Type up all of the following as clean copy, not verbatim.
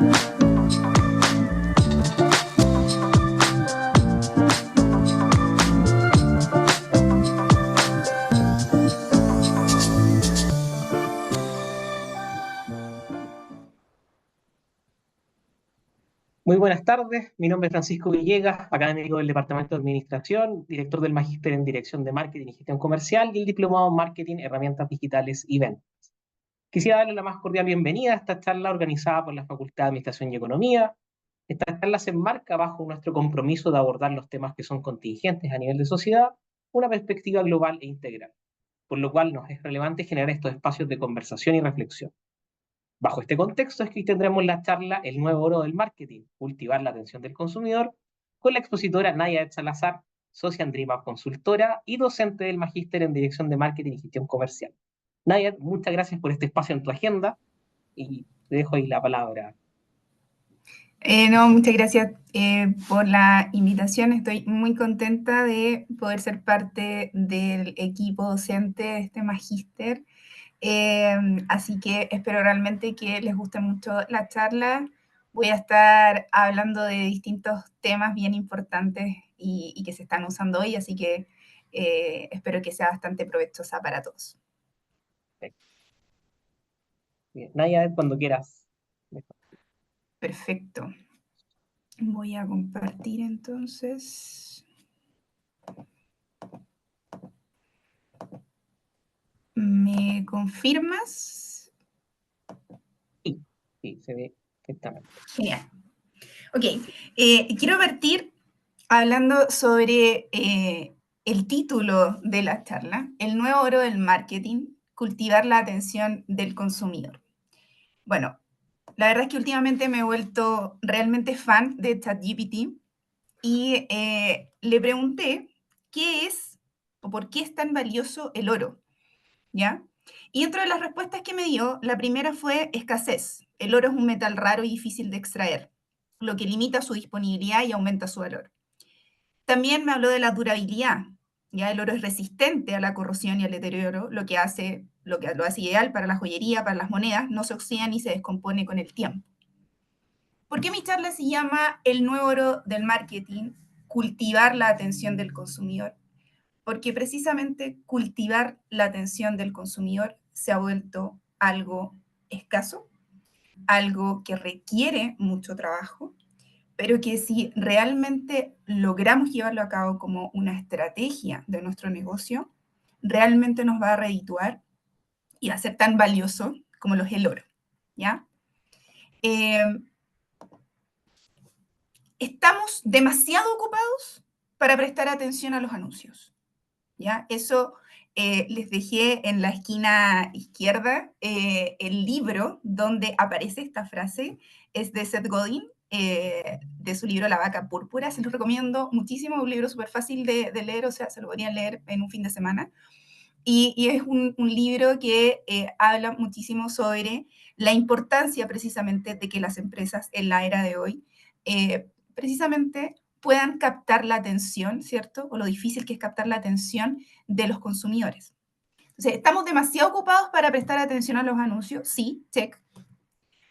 Muy buenas tardes, mi nombre es Francisco Villegas, académico del Departamento de Administración, director del Magíster en Dirección de Marketing y Gestión Comercial y el Diplomado en Marketing, Herramientas Digitales y Ventas. Quisiera darle la más cordial bienvenida a esta charla organizada por la Facultad de Administración y Economía. Esta charla se enmarca bajo nuestro compromiso de abordar los temas que son contingentes a nivel de sociedad, una perspectiva global e integral, por lo cual nos es relevante generar estos espacios de conversación y reflexión. Bajo este contexto es que hoy tendremos la charla El nuevo oro del marketing, cultivar la atención del consumidor, con la expositora Naya Salazar, socia en DreamUp Consultora y docente del Magíster en Dirección de Marketing y Gestión Comercial. Naya, muchas gracias por este espacio en tu agenda y te dejo ahí la palabra. No, muchas gracias por la invitación. Estoy muy contenta de poder ser parte del equipo docente de este magíster. Así que espero realmente que les guste mucho la charla. Voy a estar hablando de distintos temas bien importantes y que se están usando hoy, así que espero que sea bastante provechosa para todos. Bien. Naya, cuando quieras. Perfecto. Voy a compartir entonces. ¿Me confirmas? Sí, se ve perfectamente. Genial. Ok, quiero partir hablando sobre el título de la charla, El nuevo oro del marketing, cultivar la atención del consumidor. Bueno, la verdad es que últimamente me he vuelto realmente fan de ChatGPT y le pregunté qué es o por qué es tan valioso el oro, ¿ya? Y dentro de las respuestas que me dio, la primera fue escasez. El oro es un metal raro y difícil de extraer, lo que limita su disponibilidad y aumenta su valor. También me habló de la durabilidad. Ya el oro es resistente a la corrosión y al deterioro, lo que lo hace ideal para la joyería, para las monedas, no se oxida ni se descompone con el tiempo. ¿Por qué mi charla se llama El nuevo oro del marketing? Cultivar la atención del consumidor. Porque precisamente cultivar la atención del consumidor se ha vuelto algo escaso, algo que requiere mucho trabajo, pero que si realmente logramos llevarlo a cabo como una estrategia de nuestro negocio, realmente nos va a redituar y va a ser tan valioso como lo es el oro, ¿ya? Estamos demasiado ocupados para prestar atención a los anuncios, ¿ya? Eso les dejé en la esquina izquierda el libro donde aparece esta frase, es de Seth Godin, de su libro La vaca púrpura. Se los recomiendo muchísimo, un libro súper fácil de leer, o sea, se lo podrían leer en un fin de semana. Y es un libro que habla muchísimo sobre la importancia precisamente de que las empresas en la era de hoy precisamente puedan captar la atención, ¿cierto? O lo difícil que es captar la atención de los consumidores. Entonces, ¿estamos demasiado ocupados para prestar atención a los anuncios? Sí, check.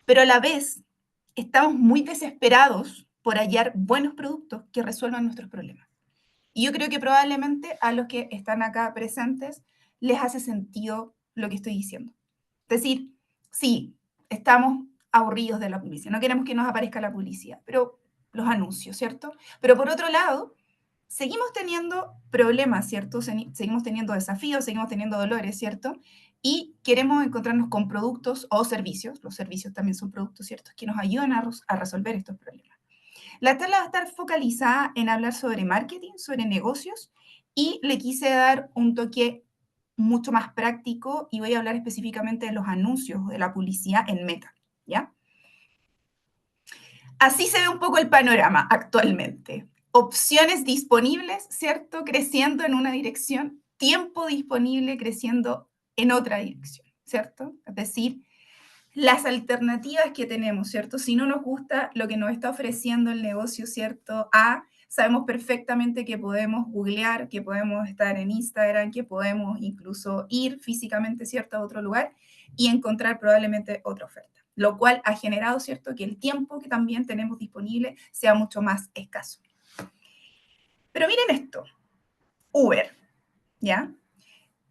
Pero a la vez, estamos muy desesperados por hallar buenos productos que resuelvan nuestros problemas. Y yo creo que probablemente a los que están acá presentes les hace sentido lo que estoy diciendo. Es decir, sí, estamos aburridos de la publicidad, no queremos que nos aparezca la publicidad, pero los anuncios, ¿cierto? Pero por otro lado, seguimos teniendo problemas, ¿cierto? Seguimos teniendo desafíos, seguimos teniendo dolores, ¿cierto? Y queremos encontrarnos con productos o servicios, los servicios también son productos, ¿cierto? Que nos ayudan a resolver estos problemas. La charla va a estar focalizada en hablar sobre marketing, sobre negocios, y le quise dar un toque mucho más práctico y voy a hablar específicamente de los anuncios, de la publicidad en Meta, ¿ya? Así se ve un poco el panorama actualmente. Opciones disponibles, ¿cierto? Creciendo en una dirección, tiempo disponible creciendo en otra dirección, ¿cierto? Es decir, las alternativas que tenemos, ¿cierto? Si no nos gusta lo que nos está ofreciendo el negocio, ¿cierto? Sabemos perfectamente que podemos googlear, que podemos estar en Instagram, que podemos incluso ir físicamente, ¿cierto? A otro lugar y encontrar probablemente otra oferta. lo cual ha generado, ¿cierto?, que el tiempo que también tenemos disponible sea mucho más escaso. Pero miren esto, Uber, ¿ya?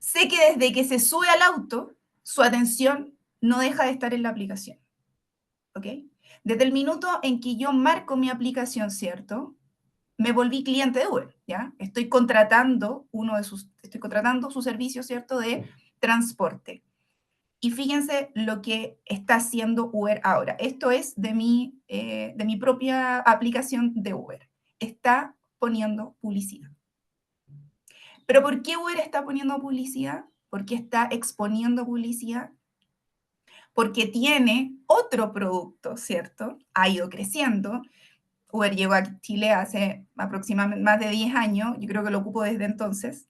Sé que desde que se sube al auto, su atención no deja de estar en la aplicación, ¿ok? Desde el minuto en que yo marco mi aplicación, ¿cierto?, me volví cliente de Uber, ¿ya? Estoy contratando su servicio, ¿cierto?, de transporte. Y fíjense lo que está haciendo Uber ahora. Esto es de mi propia aplicación de Uber. Está poniendo publicidad. ¿Pero por qué Uber está poniendo publicidad? ¿Por qué está exponiendo publicidad? Porque tiene otro producto, ¿cierto? Ha ido creciendo. Uber llegó a Chile hace aproximadamente más de 10 años. Yo creo que lo ocupo desde entonces.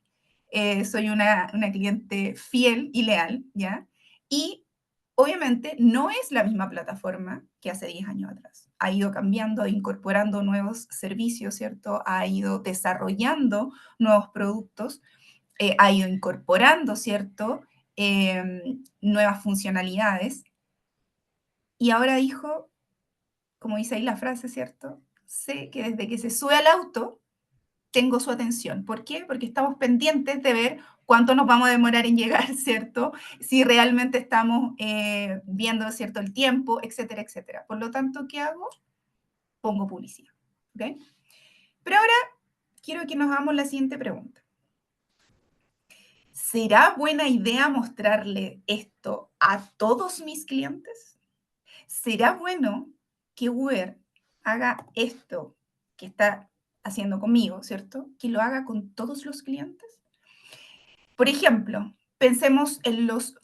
Soy una cliente fiel y leal, ¿ya? Y obviamente no es la misma plataforma que hace 10 años atrás. Ha ido cambiando, incorporando nuevos servicios, ¿cierto? Ha ido desarrollando nuevos productos, ha ido incorporando, ¿cierto? Nuevas funcionalidades. Y ahora dijo, como dice ahí la frase, ¿cierto? Sé que desde que se sube al auto, tengo su atención. ¿Por qué? Porque estamos pendientes de ver cuánto nos vamos a demorar en llegar, ¿cierto? Si realmente estamos viendo, ¿cierto?, el tiempo, etcétera, etcétera. Por lo tanto, ¿qué hago? Pongo publicidad, ¿ok? Pero ahora quiero que nos hagamos la siguiente pregunta. ¿Será buena idea mostrarle esto a todos mis clientes? ¿Será bueno que Uber haga esto que está haciendo conmigo, ¿cierto? Que lo haga con todos los clientes. Por ejemplo, pensemos en los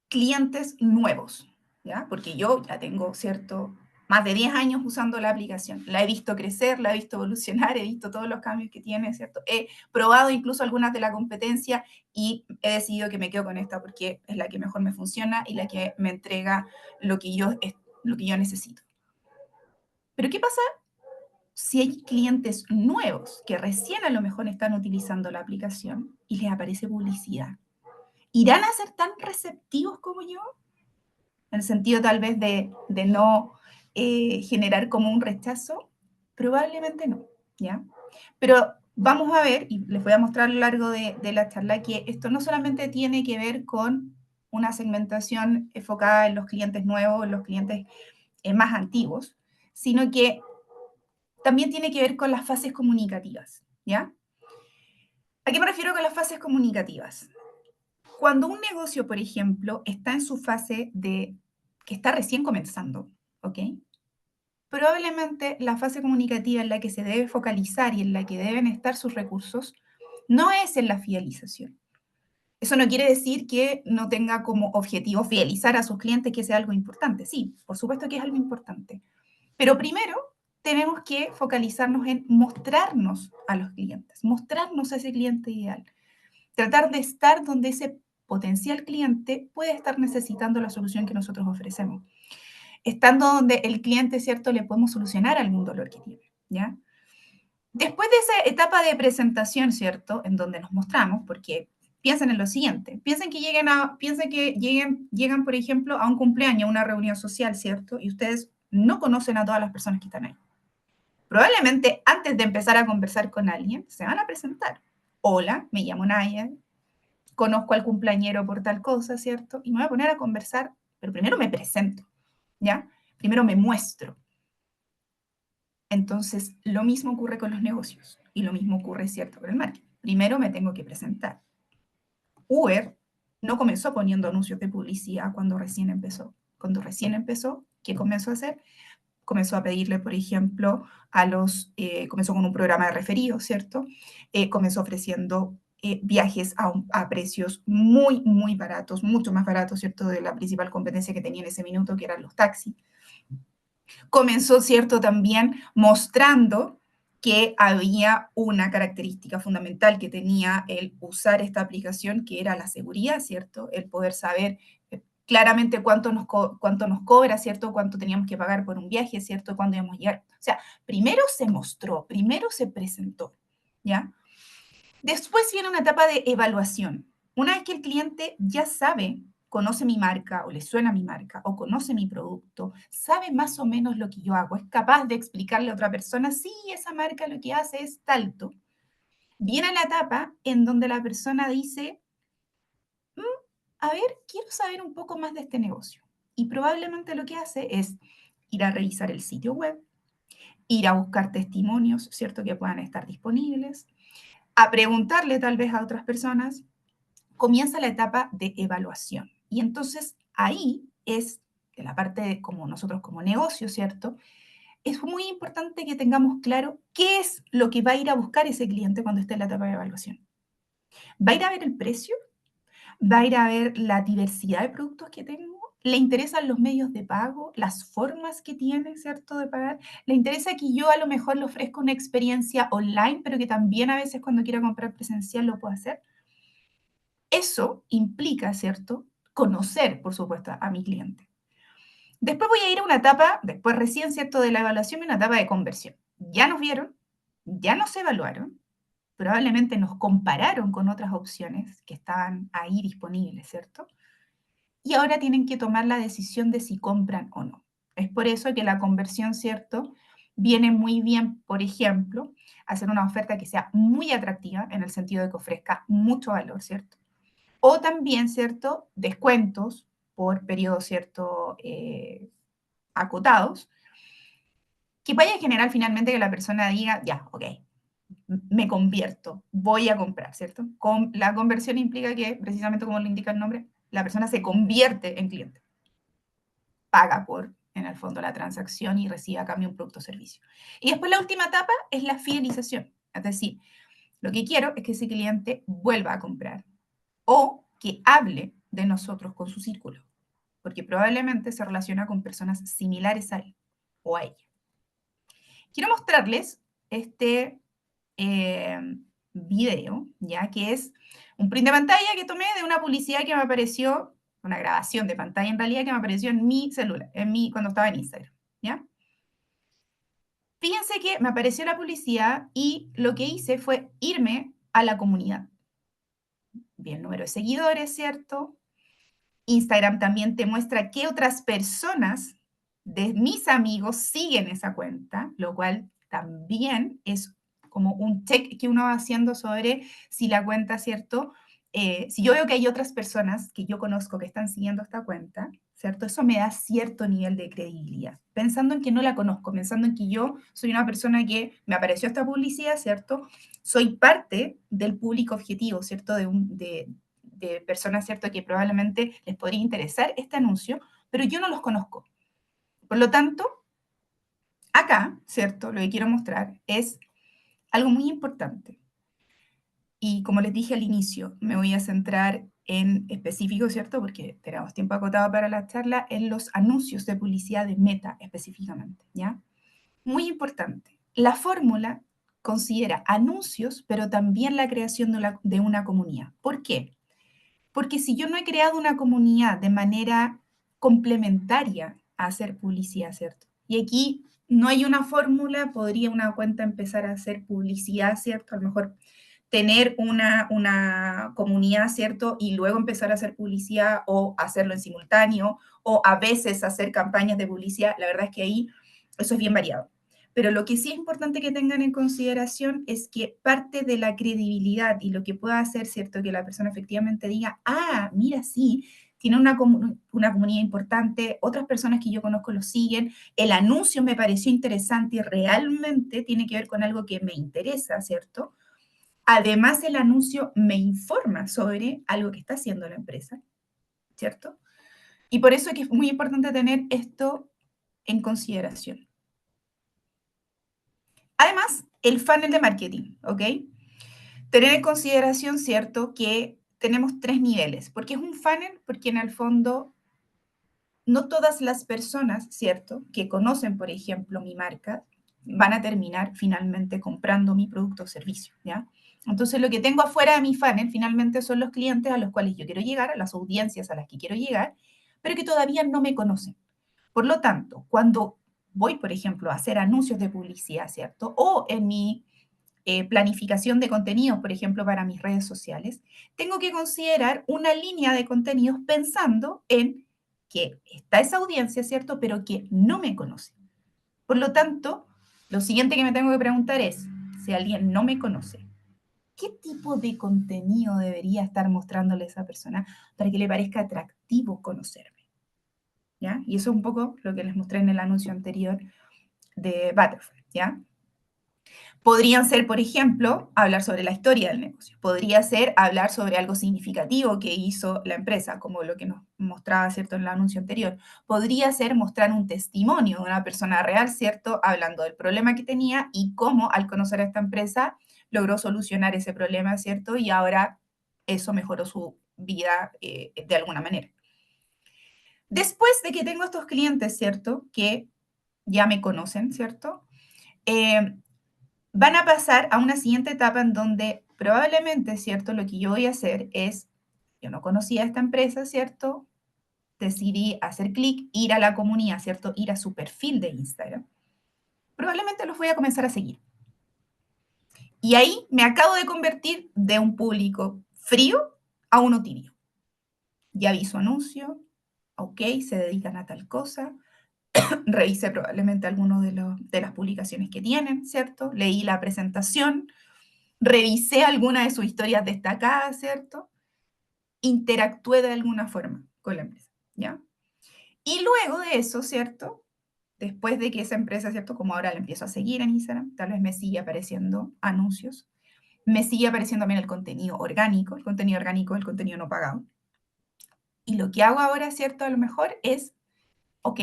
clientes nuevos, ¿ya? Porque yo ya tengo, ¿cierto?, más de 10 años usando la aplicación. La he visto crecer, la he visto evolucionar, he visto todos los cambios que tiene, ¿cierto? He probado incluso algunas de la competencia y he decidido que me quedo con esta porque es la que mejor me funciona y la que me entrega lo que yo necesito. Pero ¿qué pasa si hay clientes nuevos que recién a lo mejor están utilizando la aplicación y les aparece publicidad? ¿Irán a ser tan receptivos como yo? En el sentido tal vez de no generar como un rechazo. Probablemente no, ¿ya? Pero vamos a ver, y les voy a mostrar a lo largo de la charla, que esto no solamente tiene que ver con una segmentación enfocada en los clientes nuevos, en los clientes más antiguos, sino que también tiene que ver con las fases comunicativas, ¿ya? ¿A qué me refiero con las fases comunicativas? Cuando un negocio, por ejemplo, está en su fase de que está recién comenzando, ¿ok? Probablemente la fase comunicativa en la que se debe focalizar y en la que deben estar sus recursos no es en la fidelización. Eso no quiere decir que no tenga como objetivo fidelizar a sus clientes, que sea algo importante. Sí, por supuesto que es algo importante. Pero primero tenemos que focalizarnos en mostrarnos a los clientes, mostrarnos a ese cliente ideal. Tratar de estar donde ese potencial cliente puede estar necesitando la solución que nosotros ofrecemos. Estando donde el cliente, ¿cierto?, le podemos solucionar algún dolor que tiene, ¿ya? Después de esa etapa de presentación, ¿cierto?, en donde nos mostramos, porque piensen en lo siguiente, piensen que llegan, por ejemplo, a un cumpleaños, a una reunión social, ¿cierto?, y ustedes no conocen a todas las personas que están ahí. Probablemente antes de empezar a conversar con alguien, se van a presentar. Hola, me llamo Naya, conozco al cumpleañero por tal cosa, ¿cierto? Y me voy a poner a conversar, pero primero me presento, ¿ya? Primero me muestro. Entonces, lo mismo ocurre con los negocios y lo mismo ocurre, ¿cierto?, con el marketing. Primero me tengo que presentar. Uber no comenzó poniendo anuncios de publicidad cuando recién empezó. Cuando recién empezó, ¿qué comenzó a hacer? Comenzó a pedirle, por ejemplo, comenzó con un programa de referidos, ¿cierto? Comenzó ofreciendo viajes a precios muy, muy baratos, mucho más baratos, ¿cierto?, de la principal competencia que tenía en ese minuto, que eran los taxis. Comenzó, ¿cierto?, también mostrando que había una característica fundamental que tenía el usar esta aplicación, que era la seguridad, ¿cierto? El poder saber claramente cuánto nos cobra, ¿cierto? Cuánto teníamos que pagar por un viaje, ¿cierto? Cuándo íbamos a llegar. O sea, primero se mostró, primero se presentó, ¿ya? Después viene una etapa de evaluación. Una vez que el cliente ya sabe conoce mi marca o le suena mi marca o conoce mi producto, sabe más o menos lo que yo hago, es capaz de explicarle a otra persona, sí, esa marca lo que hace es tanto. Viene la etapa en donde la persona dice, a ver, quiero saber un poco más de este negocio. Y probablemente lo que hace es ir a revisar el sitio web, ir a buscar testimonios, ¿cierto? Que puedan estar disponibles, a preguntarle tal vez a otras personas. Comienza la etapa de evaluación. Y entonces ahí es, de la parte de como nosotros como negocio, ¿cierto? Es muy importante que tengamos claro qué es lo que va a ir a buscar ese cliente cuando esté en la etapa de evaluación. ¿Va a ir a ver el precio? ¿Va a ir a ver la diversidad de productos que tengo? ¿Le interesan los medios de pago, las formas que tiene, ¿cierto?, de pagar? ¿Le interesa que yo a lo mejor le ofrezca una experiencia online, pero que también a veces cuando quiera comprar presencial lo pueda hacer? Eso implica, ¿cierto?, conocer, por supuesto, a mi cliente. Después voy a ir a una etapa, después recién, ¿cierto?, de la evaluación, una etapa de conversión. Ya nos vieron, ya nos evaluaron, probablemente nos compararon con otras opciones que estaban ahí disponibles, ¿cierto? Y ahora tienen que tomar la decisión de si compran o no. Es por eso que la conversión, ¿cierto? Viene muy bien, por ejemplo, hacer una oferta que sea muy atractiva en el sentido de que ofrezca mucho valor, ¿cierto? O también, ¿cierto? Descuentos por periodos, ¿cierto? Acotados, que vaya a generar finalmente que la persona diga, ya, ok, me convierto, voy a comprar, ¿cierto? La conversión implica que, precisamente como lo indica el nombre, la persona se convierte en cliente, paga por, en el fondo, la transacción y recibe a cambio un producto o servicio. Y después la última etapa es la fidelización, es decir, lo que quiero es que ese cliente vuelva a comprar o que hable de nosotros con su círculo, porque probablemente se relaciona con personas similares a él o a ella. Quiero mostrarles este video, ya que es un print de pantalla que tomé de una publicidad que me apareció, una grabación de pantalla en realidad que me apareció en mi celular, cuando estaba en Instagram, ¿ya? Fíjense que me apareció la publicidad y lo que hice fue irme a la comunidad. Vi el número de seguidores, ¿cierto? Instagram también te muestra qué otras personas de mis amigos siguen esa cuenta, lo cual también es como un check que uno va haciendo sobre si la cuenta, ¿cierto? Si yo veo que hay otras personas que yo conozco que están siguiendo esta cuenta, ¿cierto? Eso me da cierto nivel de credibilidad. Pensando en que no la conozco, pensando en que yo soy una persona que me apareció esta publicidad, ¿cierto? Soy parte del público objetivo, ¿cierto? De personas, ¿cierto?, que probablemente les podría interesar este anuncio, pero yo no los conozco. Por lo tanto, acá, ¿cierto?, lo que quiero mostrar es algo muy importante. Y como les dije al inicio, me voy a centrar en específico, ¿cierto?, porque tenemos tiempo acotado para la charla, en los anuncios de publicidad de Meta específicamente, ¿ya? Muy importante. La fórmula considera anuncios, pero también la creación de una comunidad. ¿Por qué? Porque si yo no he creado una comunidad de manera complementaria a hacer publicidad, ¿cierto? Y aquí no hay una fórmula, podría una cuenta empezar a hacer publicidad, ¿cierto? A lo mejor tener una comunidad, ¿cierto? Y luego empezar a hacer publicidad o hacerlo en simultáneo o a veces hacer campañas de publicidad. La verdad es que ahí eso es bien variado. Pero lo que sí es importante que tengan en consideración es que parte de la credibilidad y lo que pueda hacer, ¿cierto? Que la persona efectivamente diga, ah, mira, sí, tiene una comunidad importante, otras personas que yo conozco lo siguen, el anuncio me pareció interesante y realmente tiene que ver con algo que me interesa, ¿cierto? Además, el anuncio me informa sobre algo que está haciendo la empresa, ¿cierto? Y por eso es que es muy importante tener esto en consideración. Además, el funnel de marketing, ¿ok? Tener en consideración, ¿cierto?, que tenemos 3 niveles. ¿Por qué es un funnel? Porque en el fondo no todas las personas, ¿cierto?, que conocen, por ejemplo, mi marca, van a terminar finalmente comprando mi producto o servicio, ¿ya? Entonces, lo que tengo afuera de mi funnel finalmente son los clientes a los cuales yo quiero llegar, a las audiencias a las que quiero llegar, pero que todavía no me conocen. Por lo tanto, cuando voy, por ejemplo, a hacer anuncios de publicidad, ¿cierto? O en mi planificación de contenidos, por ejemplo, para mis redes sociales, tengo que considerar una línea de contenidos pensando en que está esa audiencia, ¿cierto? Pero que no me conoce. Por lo tanto, lo siguiente que me tengo que preguntar es, si alguien no me conoce, ¿qué tipo de contenido debería estar mostrándole a esa persona para que le parezca atractivo conocerme? ¿Ya? Y eso es un poco lo que les mostré en el anuncio anterior de Butterfly, ¿ya? Podrían ser, por ejemplo, hablar sobre la historia del negocio. Podría ser hablar sobre algo significativo que hizo la empresa, como lo que nos mostraba, ¿cierto?, en el anuncio anterior. Podría ser mostrar un testimonio de una persona real, ¿cierto?, hablando del problema que tenía y cómo, al conocer a esta empresa, logró solucionar ese problema, ¿cierto? Y ahora eso mejoró su vida de alguna manera. Después de que tengo estos clientes, ¿cierto?, que ya me conocen, ¿cierto?, van a pasar a una siguiente etapa en donde probablemente, ¿cierto? Lo que yo voy a hacer es, yo no conocía esta empresa, ¿cierto? Decidí hacer clic, ir a la comunidad, ¿cierto? Ir a su perfil de Instagram. Probablemente los voy a comenzar a seguir. Y ahí me acabo de convertir de un público frío a uno tibio. Ya vi su anuncio, ok, se dedican a tal cosa, revisé probablemente algunas de las publicaciones que tienen, ¿cierto? Leí la presentación, revisé alguna de sus historias destacadas, ¿cierto? Interactué de alguna forma con la empresa, ¿ya? Y luego de eso, ¿cierto? Después de que esa empresa, ¿cierto? Como ahora la empiezo a seguir en Instagram, tal vez me sigue apareciendo anuncios, me sigue apareciendo también el contenido orgánico, el contenido no pagado. Y lo que hago ahora, ¿cierto? A lo mejor es, ok,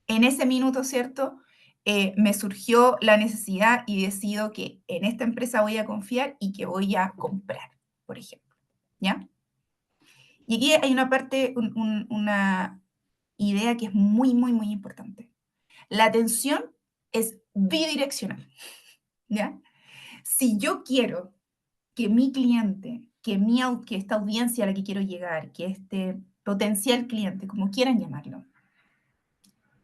en ese minuto, ¿cierto? Me surgió la necesidad y decido que en esta empresa voy a confiar y que voy a comprar, por ejemplo, ¿ya? Y aquí hay una parte, una idea que es muy, muy, muy importante. La atención es bidireccional, ¿ya? Si yo quiero que mi cliente, que esta audiencia a la que quiero llegar, que este potencial cliente, como quieran llamarlo,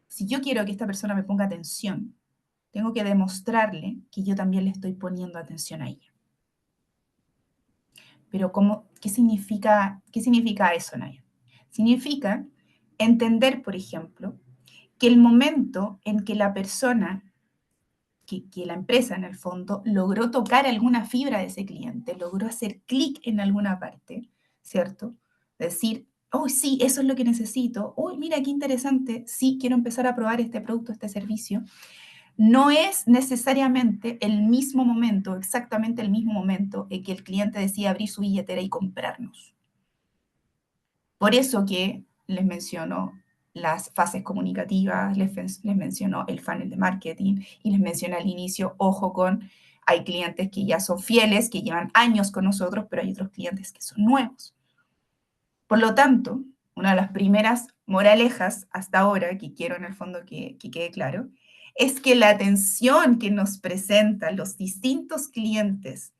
si yo quiero que esta persona me ponga atención, tengo que demostrarle que yo también le estoy poniendo atención a ella. Pero ¿qué significa eso, Naya? Significa entender, por ejemplo, que el momento en que la persona, que la empresa en el fondo, logró tocar alguna fibra de ese cliente, logró hacer clic en alguna parte, ¿cierto? Decir, oh, sí, eso es lo que necesito. Uy, mira qué interesante. Sí, quiero empezar a probar este producto, este servicio. No es necesariamente el mismo momento, exactamente el mismo momento en que el cliente decide abrir su billetera y comprarnos. Por eso que les menciono las fases comunicativas, les menciono el funnel de marketing y les menciono al inicio, ojo con, hay clientes que ya son fieles, que llevan años con nosotros, pero hay otros clientes que son nuevos. Por lo tanto, una de las primeras moralejas hasta ahora, que quiero en el fondo que quede claro, es que la atención que nos presentan los distintos clientes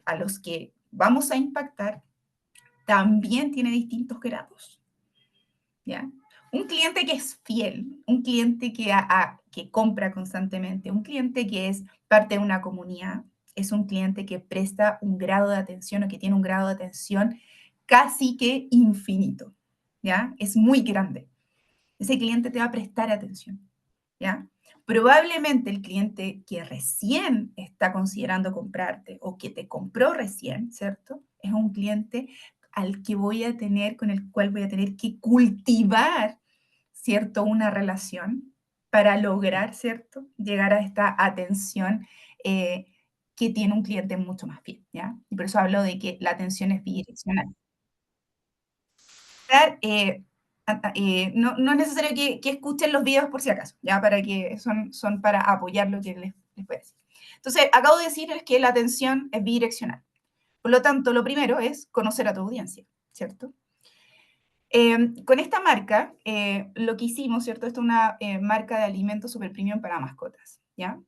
a los que vamos a impactar también tiene distintos grados, ¿ya? Un cliente que es fiel, un cliente que compra constantemente, un cliente que es parte de una comunidad, es un cliente que presta un grado de atención o que tiene un grado de atención casi que infinito, ¿ya? Es muy grande. Ese cliente te va a prestar atención, ¿ya? Probablemente el cliente que recién está considerando comprarte o que te compró recién, ¿cierto? Es un cliente con el cual voy a tener que cultivar, ¿cierto? Una relación para lograr, ¿cierto? Llegar a esta atención que tiene un cliente mucho más fiel, ¿ya? Y por eso hablo de que la atención es bidireccional. No es necesario que escuchen los videos por si acaso, ya para que son para apoyar lo que les voy a decir. Entonces, acabo de decirles que la atención es bidireccional. Por lo tanto, lo primero es conocer a tu audiencia, ¿cierto? Con esta marca, lo que hicimos, ¿cierto? Esta es una marca de alimentos super premium para mascotas, ¿ya?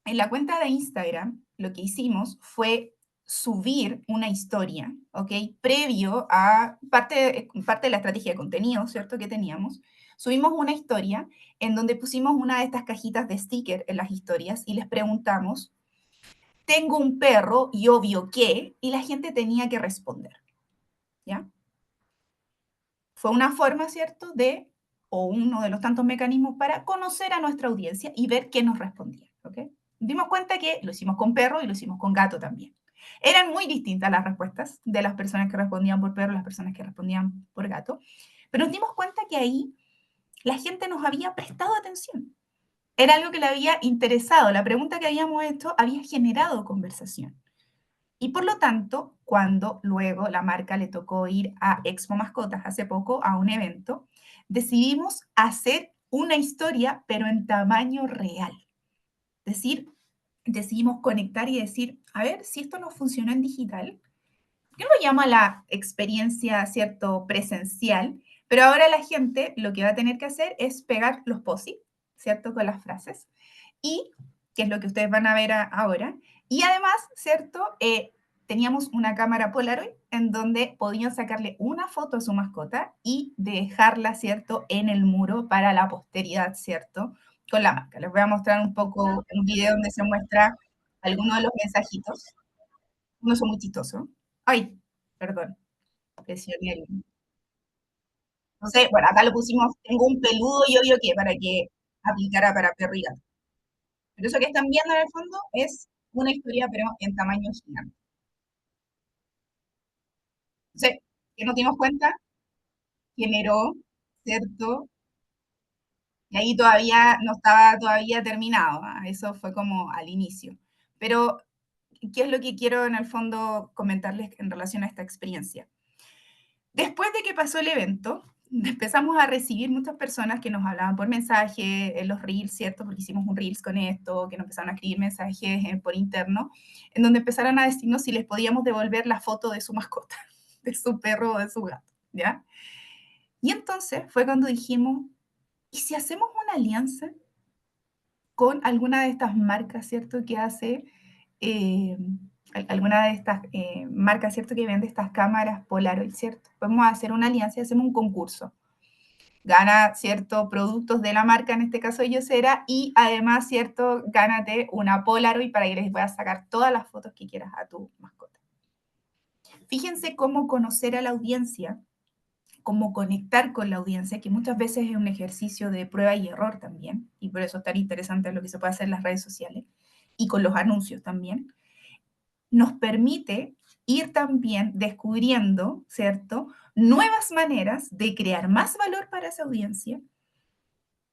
En la cuenta de Instagram, lo que hicimos fue subir una historia, ¿ok? Previo a parte de la estrategia de contenido, ¿cierto? Que teníamos. Subimos una historia en donde pusimos una de estas cajitas de sticker en las historias y les preguntamos, tengo un perro y obvio que, y la gente tenía que responder, ¿ya? Fue una forma, ¿cierto?, o uno de los tantos mecanismos para conocer a nuestra audiencia y ver qué nos respondía, ¿ok? Dimos cuenta que lo hicimos con perro y lo hicimos con gato también. Eran muy distintas las respuestas de las personas que respondían por perro y las personas que respondían por gato, pero nos dimos cuenta que ahí la gente nos había prestado atención. Era algo que le había interesado. La pregunta que habíamos hecho había generado conversación. Y por lo tanto, cuando luego la marca le tocó ir a Expo Mascotas hace poco, a un evento, decidimos hacer una historia, pero en tamaño real. Es decir, decidimos conectar y decir, a ver, si esto no funciona en digital, yo lo llamo la experiencia, ¿cierto?, presencial, pero ahora la gente lo que va a tener que hacer es pegar los post-it, ¿cierto?, con las frases, y que es lo que ustedes van a ver ahora, y además, ¿cierto?, teníamos una cámara Polaroid en donde podían sacarle una foto a su mascota y dejarla, ¿cierto?, en el muro para la posteridad, ¿cierto?, con la marca. Les voy a mostrar un poco un video donde se muestra algunos de los mensajitos. Unos son muy chistosos. Ay, perdón, presioné el. Entonces, bueno, acá lo pusimos, tengo un peludo y obvio que para que aplicara para perro y gato. Pero eso que están viendo en el fondo es una historia, pero en tamaño gigante. Entonces, ¿qué nos dimos cuenta? Generó, ¿cierto? Y ahí todavía no estaba todavía terminado, ¿ah? Eso fue como al inicio. Pero, ¿qué es lo que quiero en el fondo comentarles en relación a esta experiencia? Después de que pasó el evento, empezamos a recibir muchas personas que nos hablaban por mensaje, en los reels, ¿cierto? Porque hicimos un reels con esto, que nos empezaron a escribir mensajes por interno, en donde empezaron a decirnos si les podíamos devolver la foto de su mascota, de su perro o de su gato, ¿ya? Y entonces fue cuando dijimos, ¿y si hacemos una alianza con alguna de estas marcas, ¿cierto? Que hace, eh, alguna de estas marcas, ¿cierto? Que vende estas cámaras Polaroid, ¿cierto? Podemos hacer una alianza y hacemos un concurso. Gana, ¿cierto? Productos de la marca, en este caso Yosera, y además, ¿cierto? Gánate una Polaroid para que les puedas sacar todas las fotos que quieras a tu mascota. Fíjense cómo conocer a la audiencia, cómo conectar con la audiencia, que muchas veces es un ejercicio de prueba y error también, y por eso es tan interesante lo que se puede hacer en las redes sociales, y con los anuncios también, nos permite ir también descubriendo, ¿cierto?, nuevas maneras de crear más valor para esa audiencia,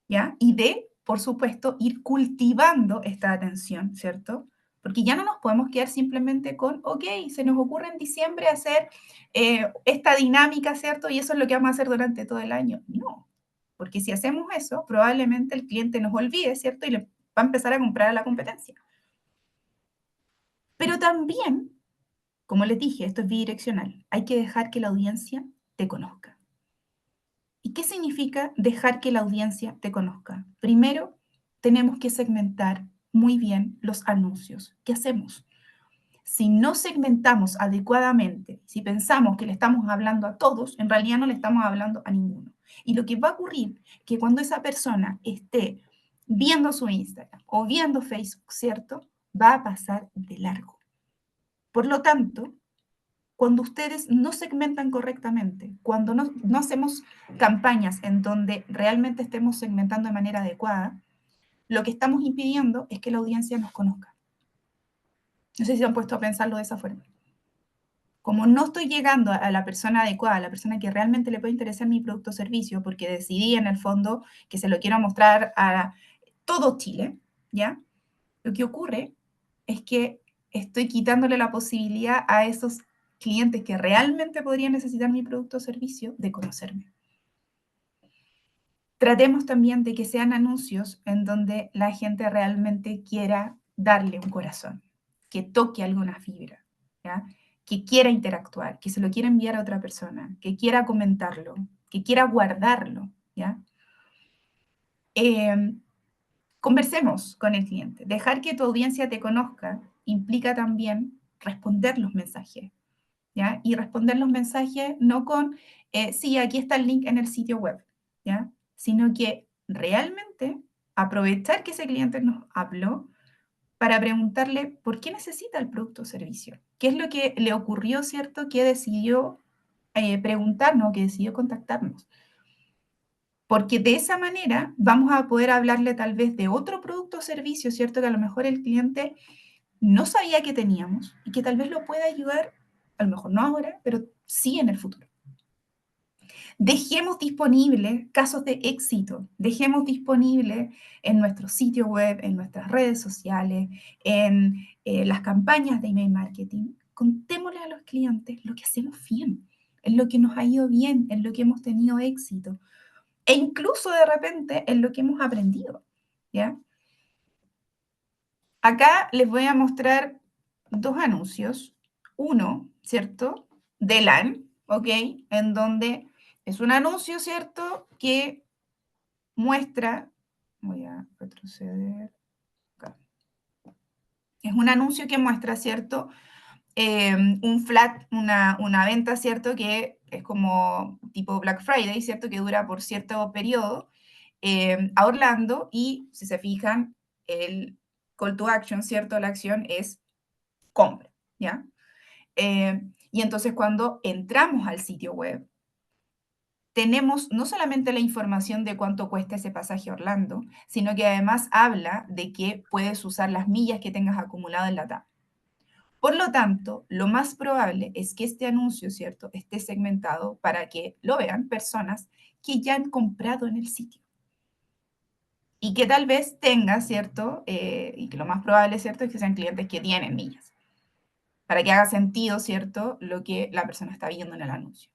¿ya? Y de, por supuesto, ir cultivando esta atención, ¿cierto? Porque ya no nos podemos quedar simplemente con, ok, se nos ocurre en diciembre hacer esta dinámica, ¿cierto? Y eso es lo que vamos a hacer durante todo el año. No, porque si hacemos eso, probablemente el cliente nos olvide, ¿cierto? Y le va a empezar a comprar a la competencia. Pero también, como les dije, esto es bidireccional. Hay que dejar que la audiencia te conozca. ¿Y qué significa dejar que la audiencia te conozca? Primero, tenemos que segmentar muy bien los anuncios que hacemos. Si no segmentamos adecuadamente, si pensamos que le estamos hablando a todos, en realidad no le estamos hablando a ninguno. Y lo que va a ocurrir es que cuando esa persona esté viendo su Instagram o viendo Facebook, ¿cierto? Va a pasar de largo. Por lo tanto, cuando ustedes no segmentan correctamente, cuando no hacemos campañas en donde realmente estemos segmentando de manera adecuada, lo que estamos impidiendo es que la audiencia nos conozca. No sé si se han puesto a pensarlo de esa forma. Como no estoy llegando a la persona adecuada, a la persona que realmente le puede interesar mi producto o servicio, porque decidí en el fondo que se lo quiero mostrar a todo Chile, ¿ya? Lo que ocurre es que estoy quitándole la posibilidad a esos clientes que realmente podrían necesitar mi producto o servicio de conocerme. Tratemos también de que sean anuncios en donde la gente realmente quiera darle un corazón, que toque alguna fibra, ¿ya? Que quiera interactuar, que se lo quiera enviar a otra persona, que quiera comentarlo, que quiera guardarlo, ¿ya? Conversemos con el cliente. Dejar que tu audiencia te conozca implica también responder los mensajes, ¿ya? Y responder los mensajes no con, sí, aquí está el link en el sitio web, ¿ya? Sino que realmente aprovechar que ese cliente nos habló para preguntarle por qué necesita el producto o servicio. ¿Qué es lo que le ocurrió, cierto? Que decidió preguntarnos, que decidió contactarnos. Porque de esa manera vamos a poder hablarle tal vez de otro producto o servicio, ¿cierto? Que a lo mejor el cliente no sabía que teníamos y que tal vez lo pueda ayudar, a lo mejor no ahora, pero sí en el futuro. Dejemos disponibles casos de éxito, dejemos disponibles en nuestro sitio web, en nuestras redes sociales, en las campañas de email marketing. Contémosle a los clientes lo que hacemos bien, en lo que nos ha ido bien, en lo que hemos tenido éxito e incluso de repente en lo que hemos aprendido, ¿ya? Acá les voy a mostrar dos anuncios. Uno, ¿cierto? De LAN, ¿ok? En donde es un anuncio, ¿cierto? Que muestra, voy a retroceder acá. Es un anuncio que muestra, ¿cierto? Un flat, una venta, ¿cierto? Que es como tipo Black Friday, ¿cierto? Que dura por cierto periodo, a Orlando, y si se fijan, el call to action, ¿cierto? La acción es compra, ¿ya? Y entonces cuando entramos al sitio web, tenemos no solamente la información de cuánto cuesta ese pasaje a Orlando, sino que además habla de que puedes usar las millas que tengas acumulado en la TAM. Por lo tanto, lo más probable es que este anuncio, ¿cierto?, esté segmentado para que lo vean personas que ya han comprado en el sitio. Y que tal vez tenga, ¿cierto? Y que lo más probable, ¿cierto?, es que sean clientes que tienen millas. Para que haga sentido, ¿cierto?, lo que la persona está viendo en el anuncio.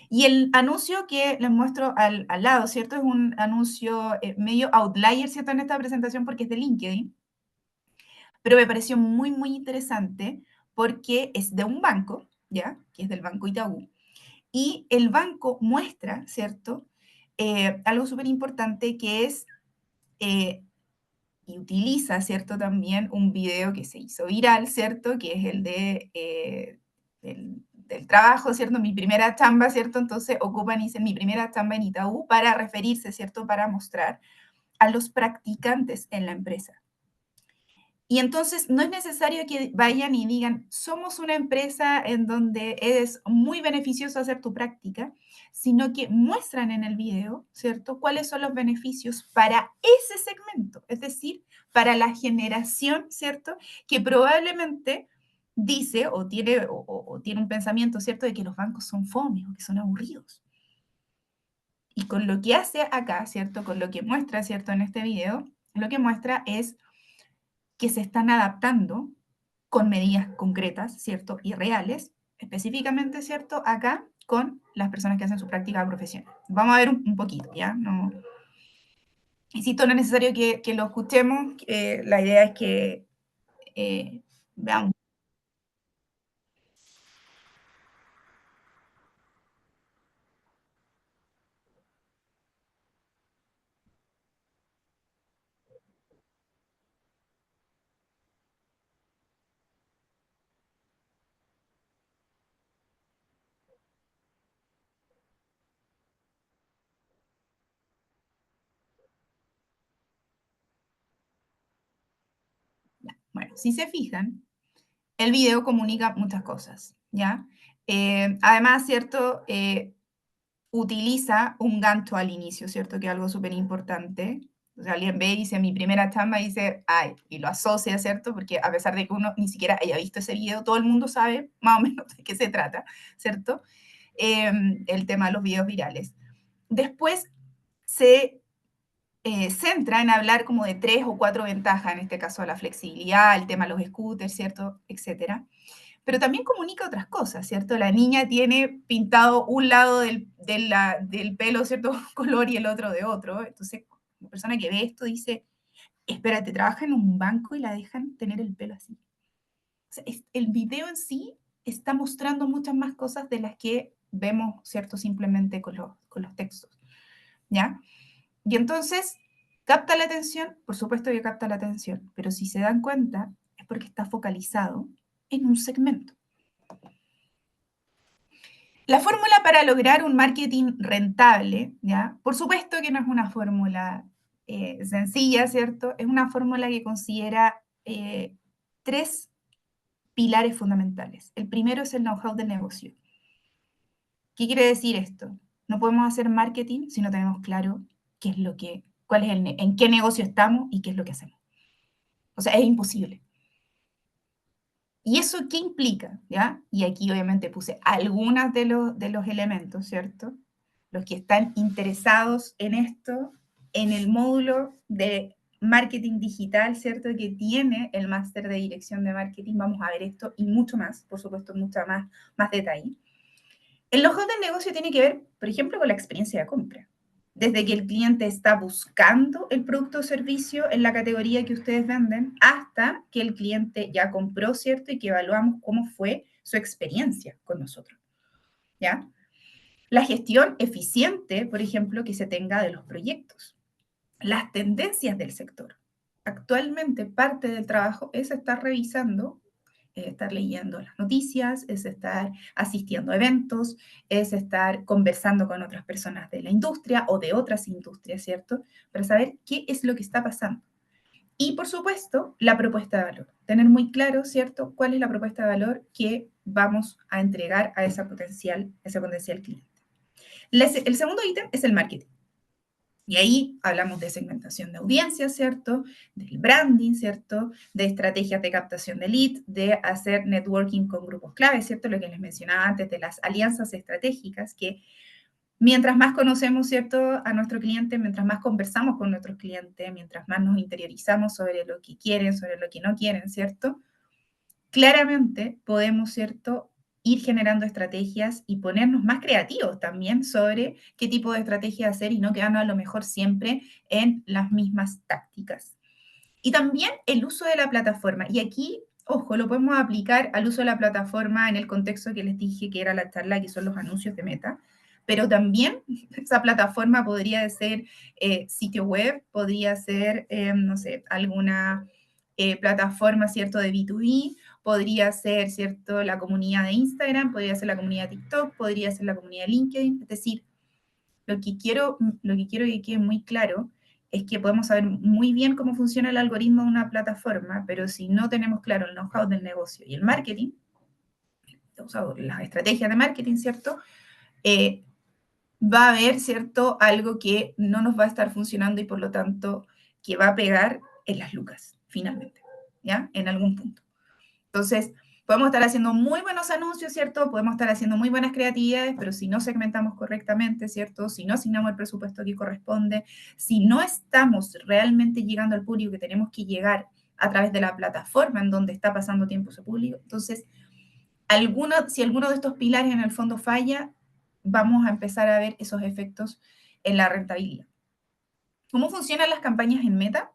Y el anuncio que les muestro al lado, ¿cierto? Es un anuncio medio outlier, ¿cierto? En esta presentación porque es de LinkedIn, pero me pareció muy, muy interesante porque es de un banco, ¿ya? Que es del Banco Itaú. Y el banco muestra, ¿cierto? Algo súper importante que es, y utiliza, ¿cierto? También un video que se hizo viral, ¿cierto? Que es el de del trabajo, ¿cierto? Mi primera chamba, ¿cierto? Entonces ocupan y dicen mi primera chamba en Itaú para referirse, ¿cierto? Para mostrar a los practicantes en la empresa. Y entonces no es necesario que vayan y digan, somos una empresa en donde es muy beneficioso hacer tu práctica, sino que muestran en el video, ¿cierto?, cuáles son los beneficios para ese segmento, es decir, para la generación, ¿cierto?, que probablemente dice o tiene un pensamiento, ¿cierto?, de que los bancos son fome o que son aburridos. Y con lo que hace acá, ¿cierto?, con lo que muestra, ¿cierto?, en este video, lo que muestra es que se están adaptando con medidas concretas, ¿cierto? Y reales, específicamente, ¿cierto? Acá con las personas que hacen su práctica profesional. Vamos a ver un poquito, ¿ya? No, insisto, no es necesario que lo escuchemos, la idea es que veamos. Bueno, si se fijan, el video comunica muchas cosas, ¿ya? Además, ¿cierto? Utiliza un gancho al inicio, ¿cierto? Que es algo súper importante. O sea, alguien ve y dice, mi primera chamba, y dice, ay, y lo asocia, ¿cierto? Porque a pesar de que uno ni siquiera haya visto ese video, todo el mundo sabe más o menos de qué se trata, ¿cierto? El tema de los videos virales. Después se centra en hablar como de 3 o 4 ventajas, en este caso la flexibilidad, el tema de los scooters, ¿cierto? Etcétera. Pero también comunica otras cosas, ¿cierto? La niña tiene pintado un lado del pelo, ¿cierto? Color y el otro de otro. Entonces, la persona que ve esto dice, espérate, trabaja en un banco y la dejan tener el pelo así. O sea, el video en sí está mostrando muchas más cosas de las que vemos, ¿cierto? Simplemente con los textos, ¿ya? Y entonces, ¿capta la atención? Por supuesto que capta la atención, pero si se dan cuenta, es porque está focalizado en un segmento. La fórmula para lograr un marketing rentable, ¿ya? Por supuesto que no es una fórmula sencilla, ¿cierto? Es una fórmula que considera tres pilares fundamentales. El primero es el know-how del negocio. ¿Qué quiere decir esto? No podemos hacer marketing si no tenemos claro qué es lo que, cuál es en qué negocio estamos y qué es lo que hacemos. O sea, es imposible. ¿Y eso qué implica? ¿Ya? Y aquí obviamente puse algunos de los elementos, ¿cierto? Los que están interesados en esto, en el módulo de marketing digital, ¿cierto? Que tiene el máster de dirección de marketing. Vamos a ver esto y mucho más, por supuesto, mucho más detalle. El know-how del negocio tiene que ver, por ejemplo, con la experiencia de compra. Desde que el cliente está buscando el producto o servicio en la categoría que ustedes venden, hasta que el cliente ya compró, ¿cierto? Y que evaluamos cómo fue su experiencia con nosotros, ¿ya? La gestión eficiente, por ejemplo, que se tenga de los proyectos. Las tendencias del sector. Actualmente parte del trabajo es estar revisando, estar leyendo las noticias, es estar asistiendo a eventos, es estar conversando con otras personas de la industria o de otras industrias, ¿cierto? Para saber qué es lo que está pasando. Y, por supuesto, la propuesta de valor. Tener muy claro, ¿cierto?, cuál es la propuesta de valor que vamos a entregar a ese potencial cliente. El segundo ítem es el marketing. Y ahí hablamos de segmentación de audiencia, ¿cierto? Del branding, ¿cierto? De estrategias de captación de lead, de hacer networking con grupos clave, ¿cierto? Lo que les mencionaba antes de las alianzas estratégicas, que mientras más conocemos, ¿cierto?, a nuestro cliente, mientras más conversamos con nuestros clientes, mientras más nos interiorizamos sobre lo que quieren, sobre lo que no quieren, ¿cierto? Claramente podemos, ¿cierto?, ir generando estrategias y ponernos más creativos también sobre qué tipo de estrategia hacer y no quedarnos a lo mejor siempre en las mismas tácticas. Y también el uso de la plataforma. Y aquí, ojo, lo podemos aplicar al uso de la plataforma en el contexto que les dije que era la charla, que son los anuncios de Meta. Pero también esa plataforma podría ser sitio web, podría ser, no sé, alguna plataforma, ¿cierto?, de B2B, podría ser, ¿cierto?, la comunidad de Instagram, podría ser la comunidad de TikTok, podría ser la comunidad de LinkedIn. Es decir, lo que quiero que quede muy claro es que podemos saber muy bien cómo funciona el algoritmo de una plataforma, pero si no tenemos claro el know-how del negocio y el marketing, o sea, las estrategias de marketing, ¿cierto?, va a haber, ¿cierto?, algo que no nos va a estar funcionando y por lo tanto que va a pegar en las lucas, finalmente, ¿ya? En algún punto. Entonces, podemos estar haciendo muy buenos anuncios, ¿cierto? Podemos estar haciendo muy buenas creatividades, pero si no segmentamos correctamente, ¿cierto? Si no asignamos el presupuesto que corresponde, si no estamos realmente llegando al público que tenemos que llegar a través de la plataforma en donde está pasando tiempo ese público, entonces, si alguno de estos pilares en el fondo falla, vamos a empezar a ver esos efectos en la rentabilidad. ¿Cómo funcionan las campañas en Meta?